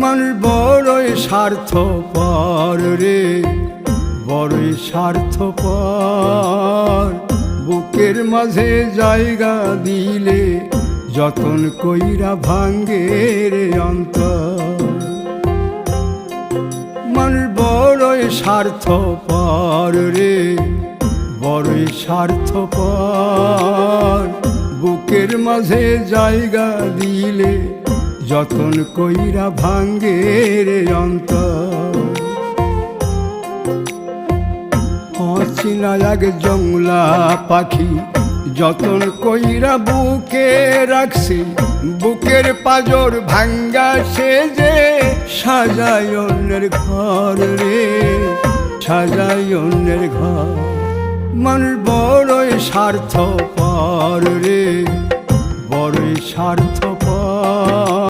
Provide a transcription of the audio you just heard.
মানুষ বড়ই স্বার্থপর রে, বড়ই স্বার্থপর। বুকের মাঝে জায়গা দিলে যতন কইরা ভাঙ্গে রে অন্তর। মানুষ বড়ই স্বার্থপর রে, বড়ই স্বার্থপর। বুকের মাঝে জায়গা দিলে যতন কইরা ভাঙ্গে রে অন্তর। অচিনা এক জংলা পাখি যতন কইরা বুকে রাখছি, বুকের পাজর ভাঙ্গা সে যে সাজায় অন্যের ঘর রে, সাজায় অন্যের ঘর। মানুষ বড়ই স্বার্থপর রে, বড়ই স্বার্থপর।